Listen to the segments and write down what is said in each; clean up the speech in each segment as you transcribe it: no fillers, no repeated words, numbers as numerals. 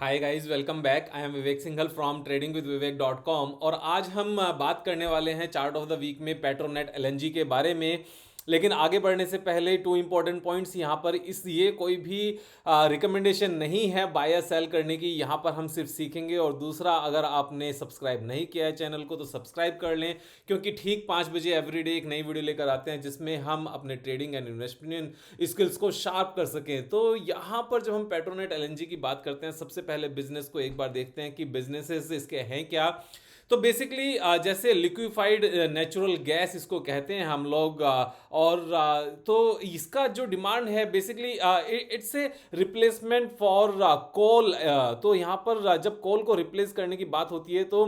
Hi guys, welcome back. I am Vivek Singhal from tradingwithvivek.com। और आज हम बात करने वाले हैं चार्ट ऑफ द वीक में पेट्रोनेट एलएनजी के बारे में। लेकिन आगे बढ़ने से पहले टू इंपॉर्टेंट पॉइंट्स यहाँ पर। इस ये कोई भी रिकमेंडेशन नहीं है बाय या सेल करने की, यहाँ पर हम सिर्फ सीखेंगे। और दूसरा, अगर आपने सब्सक्राइब नहीं किया है चैनल को तो सब्सक्राइब कर लें, क्योंकि ठीक 5 बजे एवरीडे एक नई वीडियो लेकर आते हैं जिसमें हम अपने ट्रेडिंग एंड इन्वेस्टमेंट स्किल्स को शार्प कर सकें। तो यहाँ पर जब हम पेट्रोनेट एलएनजी की बात करते हैं, सबसे पहले बिजनेस को एक बार देखते हैं कि बिजनेसेस इसके हैं क्या। तो बेसिकली जैसे लिक्विफाइड नेचुरल गैस इसको कहते हैं हम लोग, और तो इसका जो डिमांड है basically it's a replacement for coal. तो यहाँ पर जब कोल को रिप्लेस करने की बात होती है तो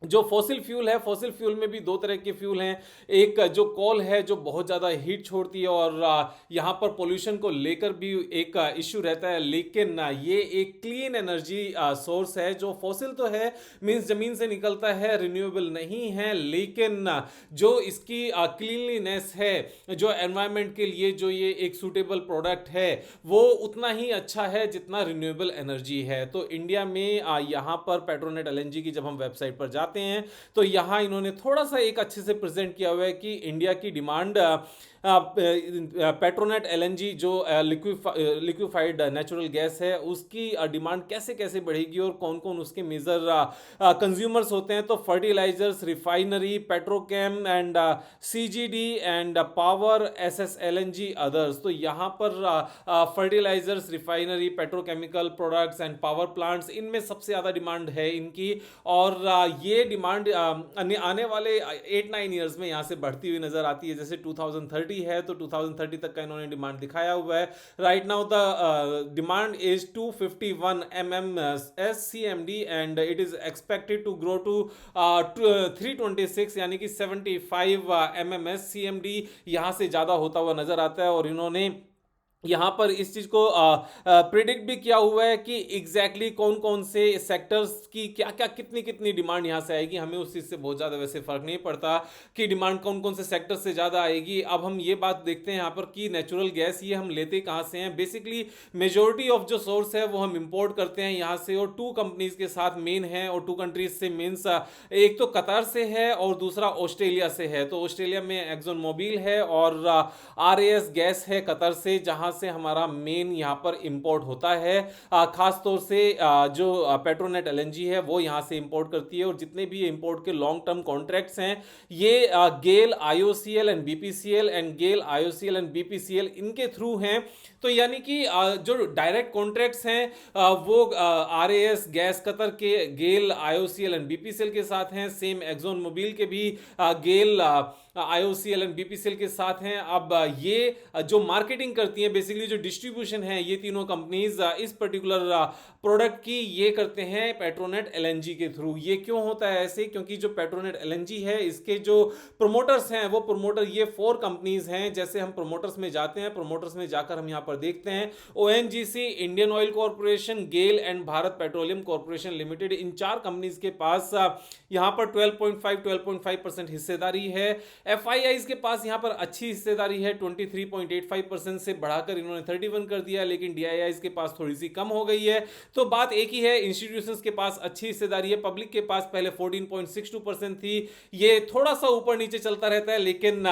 जो फॉसिल फ्यूल है, फॉसिल फ्यूल में भी दो तरह के फ्यूल हैं। एक जो कोल है जो बहुत ज़्यादा हीट छोड़ती है और यहाँ पर पोल्यूशन को लेकर भी एक इश्यू रहता है। लेकिन ये एक क्लीन एनर्जी सोर्स है। जो फॉसिल तो है, मीन्स ज़मीन से निकलता है, रिन्यूएबल नहीं है, लेकिन जो इसकी क्लीनलीनेस है, जो एनवायरनमेंट के लिए जो ये एक सूटेबल प्रोडक्ट है, वो उतना ही अच्छा है जितना रिन्यूएबल एनर्जी है। तो इंडिया में यहाँ पर पेट्रोनेट एलएनजी की जब हम वेबसाइट पर जाते हैं तो यहाँ इन्होंने थोड़ा सा एक अच्छे से प्रेजेंट किया हुआ है कि इंडिया की डिमांड पेट्रोनेट एलएनजी जो लिक्विफाइड नेचुरल गैस है उसकी डिमांड कैसे कैसे बढ़ेगी और कौन कौन उसके मेजर कंज्यूमर्स होते हैं। तो fertilisers, refinery, petrochem and CGD and power, SSLNG, others. तो यहाँ पर fertilisers, refinery, petrochemical products and power plants, इनमें सबसे ज़्यादा डिमांड है इनकी। और ये डिमांड आने वाले 8-9 ईयर्स में यहाँ से बढ़ती हुई नजर आती है। जैसे 2030 है तो 2030 तक का इन्होंने डिमांड दिखाया हुआ है। Right now the demand is 251 MMS and it is expected to grow to 326 यानी कि 75 MMS यहाँ से ज़्यादा होता हुआ नजर आता है। और इन्होंने यहाँ पर इस चीज़ को प्रिडिक्ट भी किया हुआ है कि एग्जैक्टली कौन कौन से सेक्टर्स की क्या क्या कितनी कितनी डिमांड यहाँ से आएगी। हमें उस चीज़ से बहुत ज़्यादा वैसे फ़र्क नहीं पड़ता कि डिमांड कौन कौन से सेक्टर से ज़्यादा आएगी। अब हम ये बात देखते हैं यहाँ पर कि नेचुरल गैस ये हम लेते कहाँ से हैं। बेसिकली मेजोरिटी ऑफ जो सोर्स है वो हम इंपोर्ट करते हैं यहाँ से, और टू कंपनीज के साथ मेन है, और टू कंट्रीज से मीन्स एक तो कतर से है और दूसरा ऑस्ट्रेलिया से है। तो ऑस्ट्रेलिया में एक्सॉन मोबिल है और आरएएस गैस है कतर से, जहाँ से हमारा मेन यहाँ पर इंपोर्ट होता है। खास तौर से जो पेट्रोनेट एलएनजी है वो यहाँ से इंपोर्ट करती है। और जितने भी इंपोर्ट के लॉन्ग टर्म कॉन्ट्रैक्ट्स हैं ये GAIL, IOCL and BPCL and GAIL, IOCL and BPCL इनके थ्रू हैं। तो यानी कि जो डायरेक्ट कॉन्ट्रैक्ट्स हैं वो आरएएस गैस कतर के गेल, आईओसीएल एंड बीपीसीएल के साथ हैं। सेम एक्सॉन मोबिल के भी गेल, आईओसीएल एंड बीपीसीएल के साथ हैं। अब ये जो मार्केटिंग करती हैं, बेसिकली जो डिस्ट्रीब्यूशन है, ये तीनों कंपनीज इस पर्टिकुलर प्रोडक्ट की ये करते हैं पेट्रोनेट एलएनजी के थ्रू। ये क्यों होता है ऐसे? क्योंकि जो पेट्रोनेट एलएनजी है इसके जो प्रोमोटर्स हैं वो प्रोमोटर ये 4 कंपनीज हैं। जैसे हम प्रोमोटर्स में जाते हैं, प्रोमोटर्स में जाकर हम यहाँ पर देखते हैं ONGC, Indian Oil Corporation, GAIL and Bharat Petroleum Corporation Limited, in 4 companies के पास यहाँ पर 12.5% हिस्सेदारी है। एफआईआईज के पास यहाँ पर अच्छी हिस्सेदारी है, 23.85% से बढ़ाकर इन्होंने 31 कर दिया। लेकिन डीआईआईज के पास थोड़ी सी कम हो गई है। तो बात एक ही है, इंस्टीट्यूशंस के पास अच्छी हिस्सेदारी है, पब्लिक के पास पहले 14.62% थी। ये थोड़ा सा ऊपर नीचे चलता रहता है, लेकिन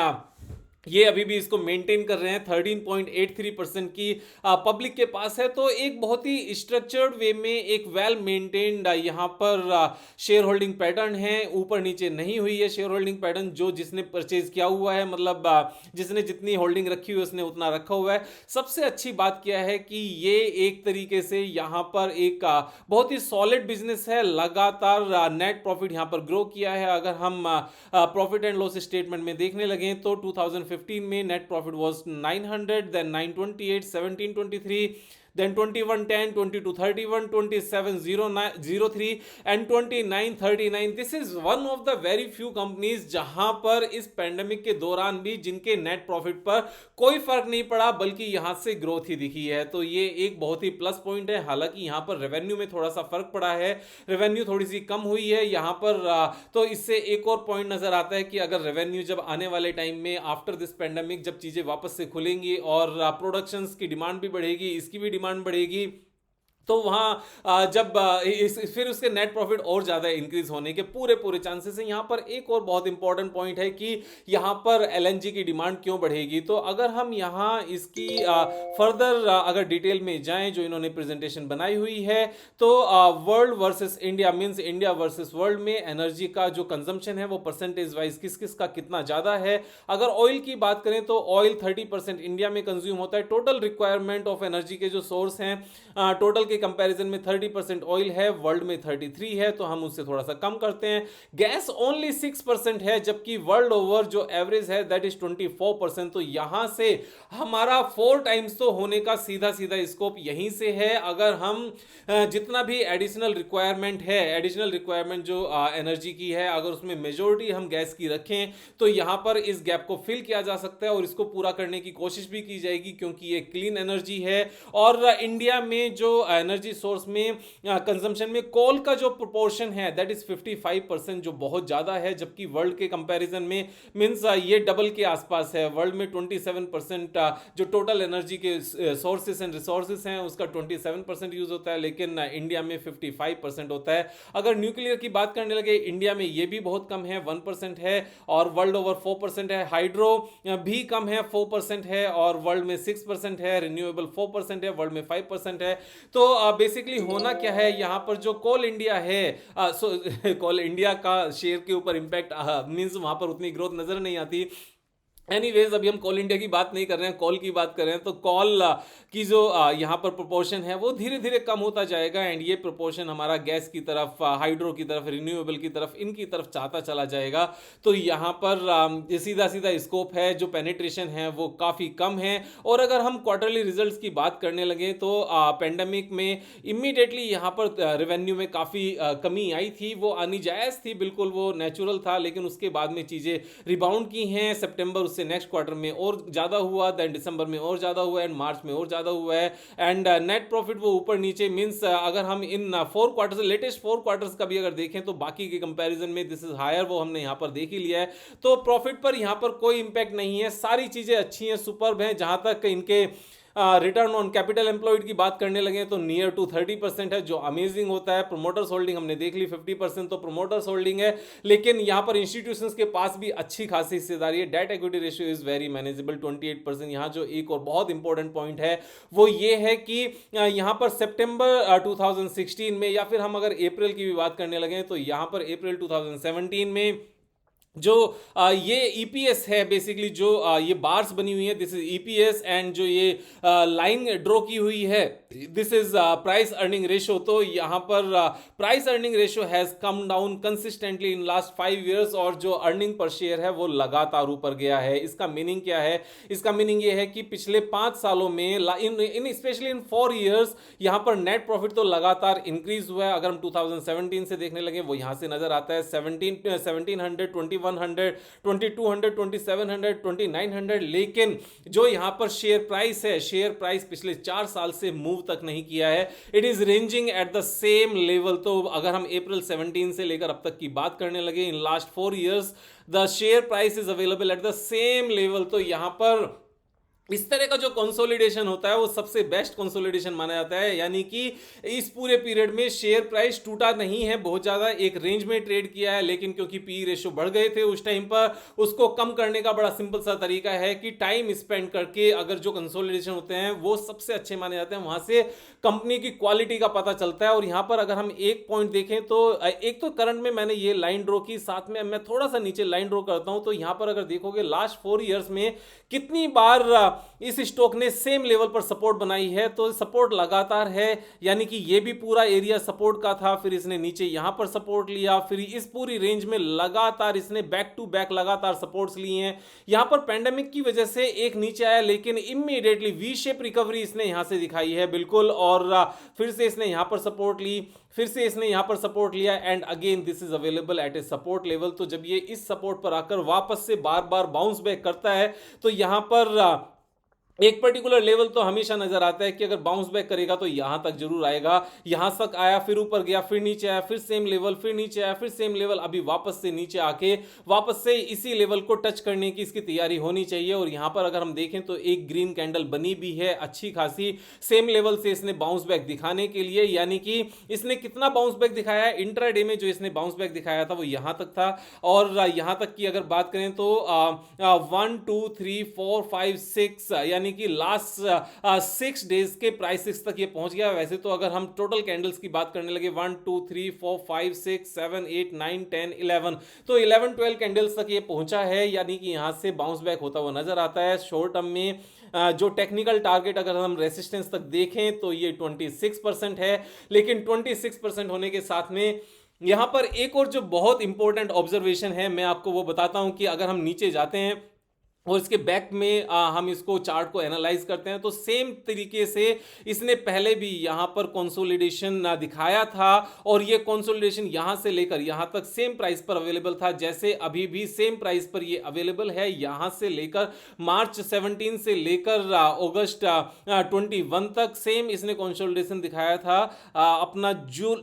ये अभी भी इसको मेंटेन कर रहे हैं। 13.83% की पब्लिक के पास है। तो एक बहुत ही स्ट्रक्चर्ड वे में एक वेल मेंटेन्ड यहाँ पर शेयर होल्डिंग पैटर्न है, ऊपर नीचे नहीं हुई है शेयर होल्डिंग पैटर्न। जो जिसने परचेज किया हुआ है, मतलब जिसने जितनी होल्डिंग रखी हुई है उसने उतना रखा हुआ है। सबसे अच्छी बात क्या है कि ये एक तरीके से यहाँ पर एक बहुत ही सॉलिड बिजनेस है। लगातार नेट प्रॉफिट यहाँ पर ग्रो किया है। अगर हम प्रॉफिट एंड लॉस स्टेटमेंट में देखने लगे तो 2015 में net profit was 900, then 928, 1723, then 2110, 2231, 2703 and 2939. This is one of the very few companies जहां पर इस पैंडेमिक के दौरान भी जिनके नेट प्रॉफिट पर कोई फर्क नहीं पड़ा, बल्कि यहां से ग्रोथ ही दिखी है। तो ये एक बहुत ही प्लस पॉइंट है। हालांकि यहां पर रेवेन्यू में थोड़ा सा फर्क पड़ा है, रेवेन्यू थोड़ी सी कम हुई है यहां पर। तो इससे एक और पॉइंट नजर आता है कि अगर रेवेन्यू जब आने वाले टाइम में आफ्टर दिस पैंडेमिक जब चीजें वापस से खुलेंगी और प्रोडक्शंस की डिमांड भी बढ़ेगी, इसकी भी डिमांड बढ़ेगी, तो वहाँ जब फिर उसके नेट प्रॉफिट और ज़्यादा इंक्रीज होने के पूरे पूरे चांसेस हैं। यहाँ पर एक और बहुत इंपॉर्टेंट पॉइंट है कि यहाँ पर एलएनजी की डिमांड क्यों बढ़ेगी। तो अगर हम यहाँ इसकी फर्दर अगर डिटेल में जाएं जो इन्होंने प्रेजेंटेशन बनाई हुई है, तो world versus India means India versus world में एनर्जी का जो कंजम्पशन है वो परसेंटेज वाइज किस किस का कितना ज़्यादा है। अगर ऑयल की बात करें तो ऑयल 30% इंडिया में कंज्यूम होता है। टोटल रिक्वायरमेंट ऑफ एनर्जी के जो सोर्स हैं टोटल के कंपैरिजन में 30% ऑयल है, वर्ल्ड में 33 है, तो हम उससे थोड़ा सा कम करते हैं। गैस ओनली 6% है, जबकि वर्ल्ड ओवर जो एवरेज है दैट इज 24%। तो यहां से हमारा 4 टाइम्स तो होने का सीधा सीधा स्कोप यहीं से है। अगर हम जितना भी एडिशनल रिक्वायरमेंट है, एडिशनल रिक्वायरमेंट जो एनर्जी की है, अगर उसमें मेजोरिटी हम गैस की रखें तो यहां पर इस गैप को फिल किया जा सकता है और इसको पूरा करने की कोशिश भी की जाएगी, क्योंकि ये क्लीन एनर्जी है। और इंडिया में जो एनर्जी सोर्स में कंजम्पशन में कोल का जो प्रोपोर्शन है दैट इज 55%, जो बहुत ज्यादा है, जबकि वर्ल्ड के कंपैरिजन में मींस ये डबल के आसपास है। वर्ल्ड में 27% जो टोटल एनर्जी के सोर्सेस एंड रिसोर्सेस हैं उसका 27% यूज होता है, लेकिन इंडिया में 55% होता है। अगर न्यूक्लियर की बात करने लगे, इंडिया में ये भी बहुत कम है, 1% है, और वर्ल्ड ओवर 4% है। हाइड्रो भी कम है, 4% है, और वर्ल्ड में 6% है। रिन्यूएबल 4% है, वर्ल्ड में 5% है। तो बेसिकली होना क्या है यहाँ पर, जो कोल इंडिया है, कोल इंडिया का शेयर के ऊपर इंपैक्ट मींस वहां पर उतनी ग्रोथ नजर नहीं आती। एनीवेज अभी हम कोल इंडिया की बात नहीं कर रहे हैं, कॉल की बात कर रहे हैं। तो कॉल की जो यहाँ पर प्रोपोर्शन है वो धीरे धीरे कम होता जाएगा, एंड ये प्रोपोर्शन हमारा गैस की तरफ, हाइड्रो की तरफ, रिन्यूएबल की तरफ, इनकी तरफ चाहता चला जाएगा। तो यहाँ पर सीधा सीधा स्कोप है, जो पेनिट्रेशन है वो काफ़ी कम है। और अगर हम क्वार्टरली रिजल्ट्स की बात करने लगे तो पेंडेमिक में इमीडिएटली यहाँ पर रेवेन्यू में काफ़ी कमी आई थी। वो आनी जायज़ थी, बिल्कुल वो नेचुरल था, लेकिन उसके बाद में चीज़ें रिबाउंड की हैं। सितंबर नेक्स्ट क्वार्टर में और ज्यादा हुआ, देन दिसंबर में और ज्यादा हुआ, एंड मार्च में और ज्यादा हुआ है। एंड नेट प्रॉफिट वो ऊपर नीचे मींस अगर हम इन 4 क्वार्टर्स, लेटेस्ट 4 क्वार्टर्स का भी अगर देखें तो बाकी के कंपैरिजन में दिस इज हायर, वो हमने यहां पर देख ही लिया है। तो प्रॉफिट पर यहां पर कोई इंपैक्ट नहीं है, सारी चीजें अच्छी हैं, सुपर्ब हैं। जहां तक इनके रिटर्न ऑन कैपिटल एम्प्लॉयड की बात करने लगे तो नियर टू 30% है, जो अमेजिंग होता है। प्रोमोटर्स होल्डिंग हमने देख ली 50%, तो प्रोमोटर्स होल्डिंग है, लेकिन यहां पर इंस्टीट्यूशंस के पास भी अच्छी खासी हिस्सेदारी है। Debt equity ratio is very manageable 28%। यहां जो एक और बहुत इंपॉर्टेंट पॉइंट है वो ये है कि यहां पर सितंबर 2016 में, या फिर हम अगर अप्रैल की भी बात करने लगे तो यहां पर अप्रैल 2017 में जो ये ईपीएस है, बेसिकली जो ये बार्स बनी हुई है, दिस इज ईपीएस, एंड जो ये लाइन ड्रॉ की हुई है this is price earning ratio. तो यहां पर price earning ratio has come down consistently in last 5 years, और जो अर्निंग पर शेयर है वो लगातार ऊपर गया है। इसका मीनिंग क्या है? इसका मीनिंग ये है कि पिछले 5 सालों में इन स्पेशली इन 4 इयर्स यहां पर नेट प्रॉफिट तो लगातार इंक्रीज हुआ है। अगर हम 2017 से देखने लगे वो यहां से नजर आता है 1700, 2100, 2200, 2700, 2900, लेकिन जो यहां पर शेयर प्राइस है, शेयर प्राइस पिछले 4 साल से मूव तक नहीं किया है। It is ranging at the same level. तो अगर हम अप्रैल 17 से लेकर अब तक की बात करने लगे, in last 4 years the share price is available at the same level. तो यहां पर इस तरह का जो कंसोलिडेशन होता है वो सबसे बेस्ट कंसोलिडेशन माना जाता है, यानी कि इस पूरे पीरियड में शेयर प्राइस टूटा नहीं है बहुत ज्यादा, एक रेंज में ट्रेड किया है। लेकिन क्योंकि पी रेशियो बढ़ गए थे उस टाइम पर, उसको कम करने का बड़ा सिंपल सा तरीका है कि टाइम स्पेंड करके अगर जो कंसोलिडेशन होते हैं वो सबसे अच्छे माने जाते हैं, वहां से कंपनी की क्वालिटी का पता चलता है। और यहां पर अगर हम एक पॉइंट देखें तो एक तो करंट में मैंने ये लाइन ड्रॉ की, साथ में मैं थोड़ा सा नीचे लाइन ड्रॉ करता हूं, तो यहां पर अगर देखोगे लास्ट 4 इयर्स में कितनी बार इस स्टॉक ने सेम लेवल पर सपोर्ट बनाई है। तो सपोर्ट लगातार है, यानी कि ये भी पूरा एरिया सपोर्ट का था, फिर इसने नीचे यहां पर सपोर्ट लिया, फिर इस पूरी रेंज में लगातार इसने बैक टू बैक लगातार सपोर्ट्स लिए हैं। यहां पर पेंडेमिक की वजह से एक नीचे आया, लेकिन इमीडिएटली वी शेप रिकवरी इसने यहां से दिखाई है बिल्कुल, और फिर से इसने यहां पर सपोर्ट ली, फिर से इसने यहां पर सपोर्ट लिया, and again this is available at a support level. तो जब ये इस सपोर्ट पर आकर वापस से बार बार बाउंस बैक करता है तो यहां पर एक पर्टिकुलर लेवल तो हमेशा नजर आता है कि अगर बाउंस बैक करेगा तो यहां तक जरूर आएगा। यहां तक आया, फिर ऊपर गया, फिर नीचे आया, फिर सेम लेवल, फिर नीचे आया, फिर सेम लेवल, अभी वापस से नीचे आके वापस से इसी लेवल को टच करने की इसकी तैयारी होनी चाहिए। और यहां पर अगर हम देखें तो एक ग्रीन कैंडल बनी भी है अच्छी खासी सेम लेवल से इसने बाउंस बैक दिखाने के लिए। यानी कि इसने कितना बाउंस बैक दिखाया है, इंट्राडे में जो इसने बाउंस बैक दिखाया था वो यहां तक था। और यहां तक की अगर बात करें तो 1 2 3 4 5 6 यानी कि लास्ट 6 डेज के प्राइसेस तक ये पहुंच गया। वैसे तो अगर हम टोटल कैंडल्स की बात करने लगे 1 2 3 4 5 6 7 8 9 10 11, तो 11 12 कैंडल्स तक ये पहुंचा है। यानी कि यहां से बाउंस बैक होता हुआ नजर आता है। शॉर्ट टर्म में जो टेक्निकल टारगेट अगर हम रेसिस्टेंस तक देखें तो ये 26% है। लेकिन 26% होने के साथ में यहां पर एक और जो बहुत इंपॉर्टेंट ऑब्जर्वेशन है मैं आपको वो बताता हूं कि अगर हम नीचे जाते हैं और इसके बैक में हम इसको चार्ट को एनालाइज करते हैं तो सेम तरीके से इसने पहले भी यहां पर कंसोलिडेशन दिखाया था। और ये कंसोलिडेशन यहां से लेकर यहां तक सेम प्राइस पर अवेलेबल था जैसे अभी भी सेम प्राइस पर ये अवेलेबल है। यहां से लेकर मार्च 17 से लेकर अगस्त 21 तक सेम इसने कंसोलिडेशन दिखाया था। अपना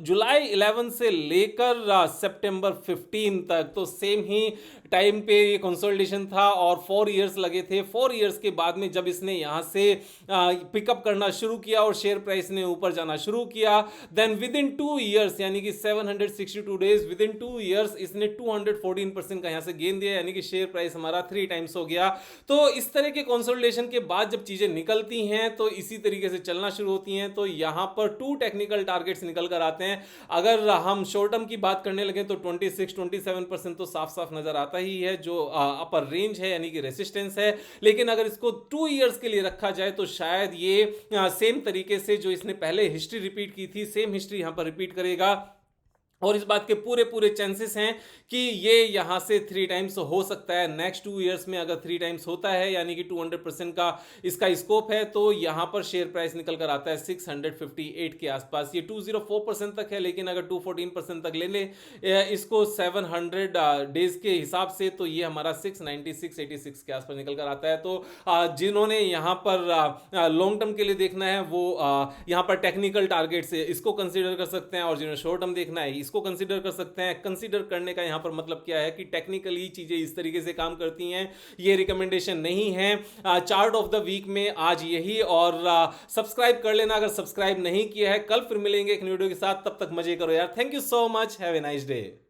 जुलाई 11 से लेकर सितंबर 15 तक तो सेम ही टाइम पे ये कंसोलिडेशन था और 4 इयर्स लगे थे। 4 इयर्स के बाद में जब इसने यहां से पिकअप करना शुरू किया और शेयर प्राइस ने ऊपर जाना शुरू किया, देन विद इन 2 इयर्स यानी कि 762 डेज, विद इन 2 इयर्स इसने 214% का यहां से गेन दिया। यानी कि शेयर प्राइस हमारा 3 टाइम्स हो गया। तो इस तरह के कंसोलिडेशन के बाद जब चीजें निकलती हैं तो इसी तरीके से चलना शुरू होती हैं। तो यहां पर 2 टेक्निकल टारगेट्स निकल कर आते हैं। अगर हम शॉर्ट टर्म की बात करने लगे तो 26-27% तो साफ साफ नजर आता ही है जो अपर रेंज है यानी कि रेसिस्टेंस है। लेकिन अगर इसको 2 इयर्स के लिए रखा जाए तो शायद ये सेम तरीके से जो इसने पहले हिस्ट्री रिपीट की थी सेम हिस्ट्री यहां पर रिपीट करेगा। और इस बात के पूरे पूरे चांसेस हैं कि ये यहां से 3 टाइम्स हो सकता है नेक्स्ट 2 इयर्स में। अगर 3 टाइम्स होता है यानी कि 200% का इसका स्कोप है तो यहां पर शेयर प्राइस निकल कर आता है 658 के आसपास। ये 204% तक है लेकिन अगर 214% तक ले ले इसको 700 डेज के हिसाब से तो ये हमारा 696-86 के आसपास निकल कर आता है। तो जिन्होंने यहां पर लॉन्ग टर्म के लिए देखना है वो यहां पर टेक्निकल टारगेट से इसको कंसिडर कर सकते हैं और जिन्होंने शॉर्ट टर्म देखना है इसको कंसीडर कर सकते हैं। कंसीडर करने का यहां पर मतलब क्या है कि टेक्निकली चीजें इस तरीके से काम करती हैं। ये रिकमेंडेशन नहीं है। चार्ट ऑफ द वीक में आज यही। और सब्सक्राइब कर लेना अगर सब्सक्राइब नहीं किया है। कल फिर मिलेंगे एक वीडियो के साथ, तब तक मजे करो यार। Thank you so much, have a nice day.